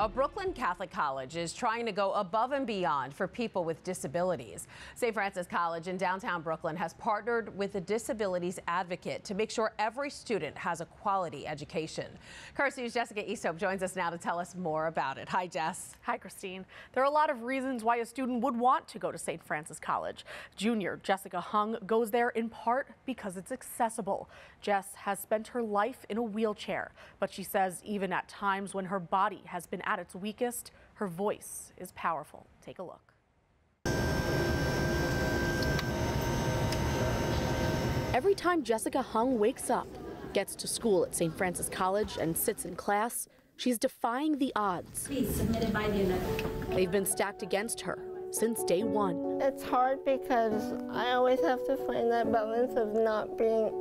A Brooklyn Catholic college is trying to go above and beyond for people with disabilities. St. Francis College in downtown Brooklyn has partnered with a disabilities advocate to make sure every student has a quality education. Curse News' Jessica Easthope joins us now to tell us more about it. Hi, Jess. Hi, Christine. There are a lot of reasons why a student would want to go to St. Francis College. Junior Jessica Huang goes there in part because it's accessible. Jess has spent her life in a wheelchair, but she says even at times when her body has been at its weakest, her voice is powerful. Take a look. Every time Jessica Huang wakes up, gets to school at St. Francis College and sits in class, she's defying the odds. Please submit it by the 11th. They've been stacked against her since day one. It's hard because I always have to find that balance of not being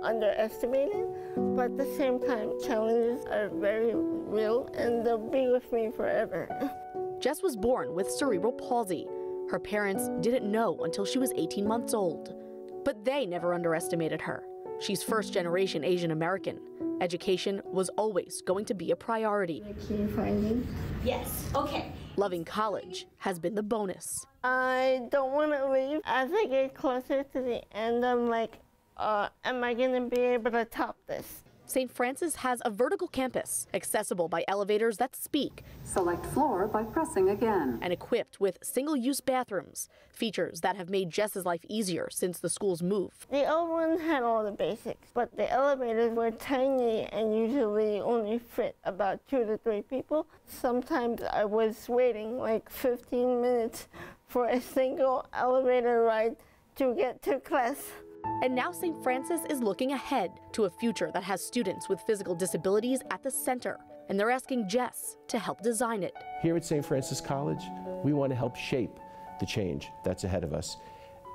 underestimated, but at the same time, challenges are very real and they'll be with me forever. Jess was born with cerebral palsy. Her parents didn't know until she was 18 months old, but they never underestimated her. She's first-generation Asian American. Education was always going to be a priority. Yes, okay. Loving college has been the bonus. I don't want to leave. As I get closer to the end, I'm like, am I going to be able to top this? St. Francis has a vertical campus, accessible by elevators that speak. Select floor by pressing again. And equipped with single-use bathrooms, features that have made Jess's life easier since the school's move. The old one had all the basics, but the elevators were tiny and usually only fit about 2 to 3 people. Sometimes I was waiting like 15 minutes for a single elevator ride to get to class. And now St. Francis is looking ahead to a future that has students with physical disabilities at the center, and they're asking Jess to help design it. Here at St. Francis College, we want to help shape the change that's ahead of us,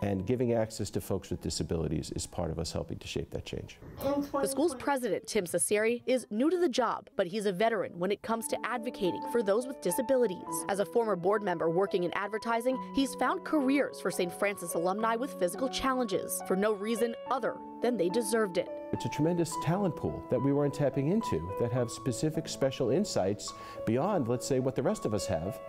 and giving access to folks with disabilities is part of us helping to shape that change. The school's president, Tim Cesari, is new to the job, but he's a veteran when it comes to advocating for those with disabilities. As a former board member working in advertising, he's found careers for St. Francis alumni with physical challenges for no reason other than they deserved it. It's a tremendous talent pool that we weren't tapping into that have specific special insights beyond, let's say, what the rest of us have,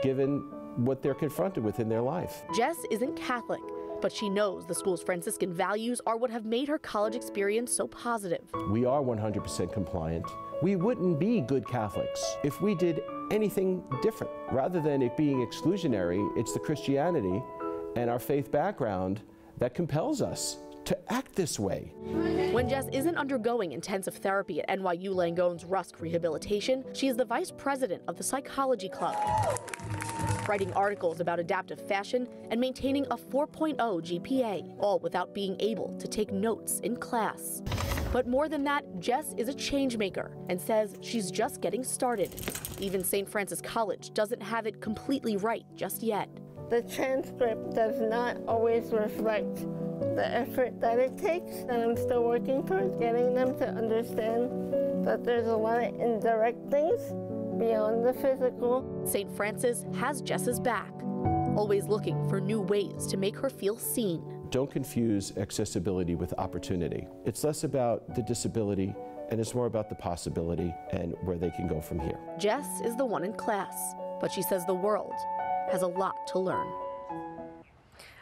given what they're confronted with in their life. Jess isn't Catholic, but she knows the school's Franciscan values are what have made her college experience so positive. We are 100% compliant. We wouldn't be good Catholics if we did anything different. Rather than it being exclusionary, it's the Christianity and our faith background that compels us to act this way. When Jess isn't undergoing intensive therapy at NYU Langone's Rusk Rehabilitation, she is the vice president of the Psychology Club, writing articles about adaptive fashion and maintaining a 4.0 GPA, all without being able to take notes in class. But more than that, Jess is a change maker and says she's just getting started. Even St. Francis College doesn't have it completely right just yet. The transcript does not always reflect the effort that it takes, and I'm still working towards getting them to understand that there's a lot of indirect things beyond the physical. St. Francis has Jess's back, always looking for new ways to make her feel seen. Don't confuse accessibility with opportunity. It's less about the disability and it's more about the possibility and where they can go from here. Jess is the one in class, but she says the world has a lot to learn.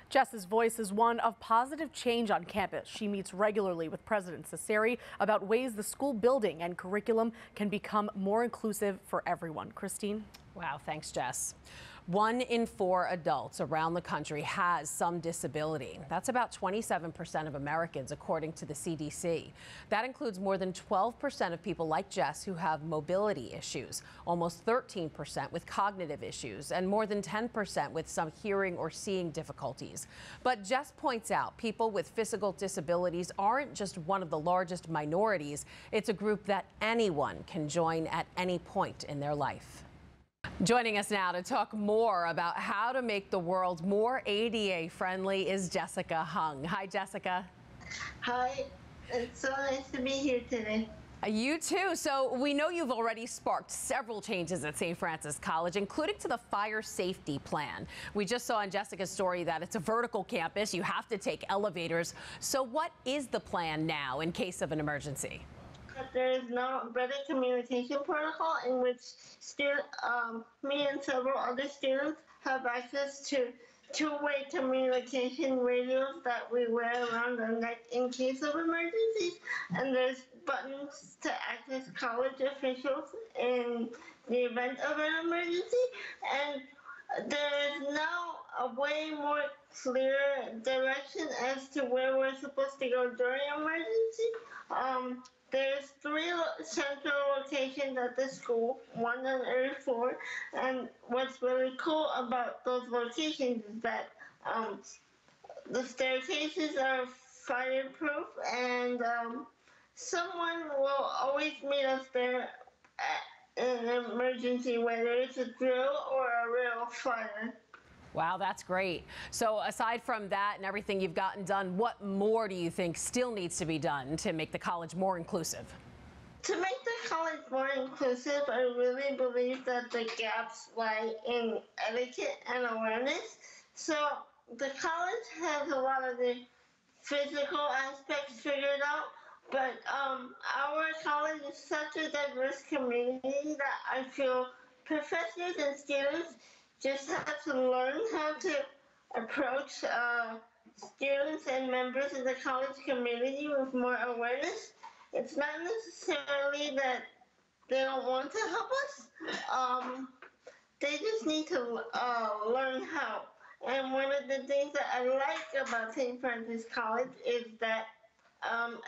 Jess's voice is one of positive change on campus. She meets regularly with President Cesari about ways the school building and curriculum can become more inclusive for everyone. Christine? Wow, thanks, Jess. 1 in 4 adults around the country has some disability. That's about 27% of Americans, according to the CDC. That includes more than 12% of people like Jess who have mobility issues, almost 13% with cognitive issues, and more than 10% with some hearing or seeing difficulties. But Jess points out people with physical disabilities aren't just one of the largest minorities. It's a group that anyone can join at any point in their life. Joining us now to talk more about how to make the world more ADA friendly is Jessica Huang. Hi, Jessica. Hi, it's so nice to be here today. You too. So we know you've already sparked several changes at St. Francis College, including to the fire safety plan. We just saw in Jessica's story that it's a vertical campus. You have to take elevators. So what is the plan now in case of an emergency? that there is now a better communication protocol in which me and several other students have access to two-way communication radios that we wear around our neck in case of emergencies, and there's buttons to access college officials in the event of an emergency, and there is now a way more clear direction as to where we're supposed to go during emergency. There's 3 central locations at the school, 1 on every floor, and what's really cool about those locations is that the staircases are fireproof, and someone will always meet us there in an emergency, whether it's a drill or a real fire. Wow, that's great. So aside from that and everything you've gotten done, what more do you think still needs to be done to make the college more inclusive? To make the college more inclusive, I really believe that the gaps lie in etiquette and awareness. So the college has a lot of the physical aspects figured out, but our college is such a diverse community that I feel professors and students just have to learn how to approach students and members of the college community with more awareness. It's not necessarily that they don't want to help us. They just need to learn how. And one of the things that I like about St. Francis College is that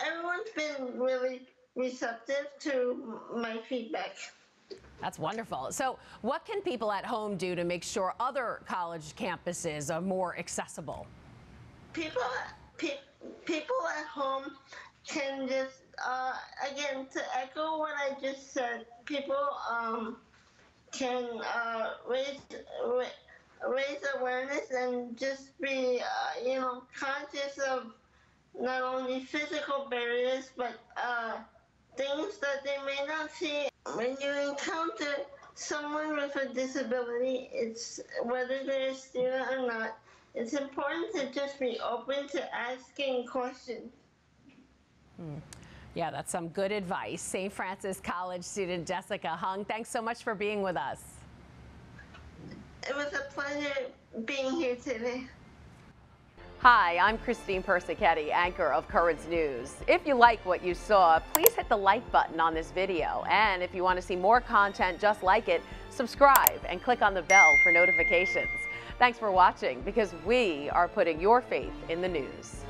everyone's been really receptive to my feedback. That's wonderful. So what can people at home do to make sure other college campuses are more accessible? People at home can just, again, to echo what I just said, people can raise awareness and just be, conscious of not only physical barriers, but things that they may not see. When you encounter someone with a disability, it's whether they're a student or not, it's important to just be open to asking questions. Yeah, that's some good advice. St. Francis College student Jessica Huang, thanks so much for being with us. It was a pleasure being here today. Hi, I'm Christine Persichetti, anchor of Currents News. If you like what you saw, please hit the like button on this video. And if you want to see more content just like it, subscribe and click on the bell for notifications. Thanks for watching, because we are putting your faith in the news.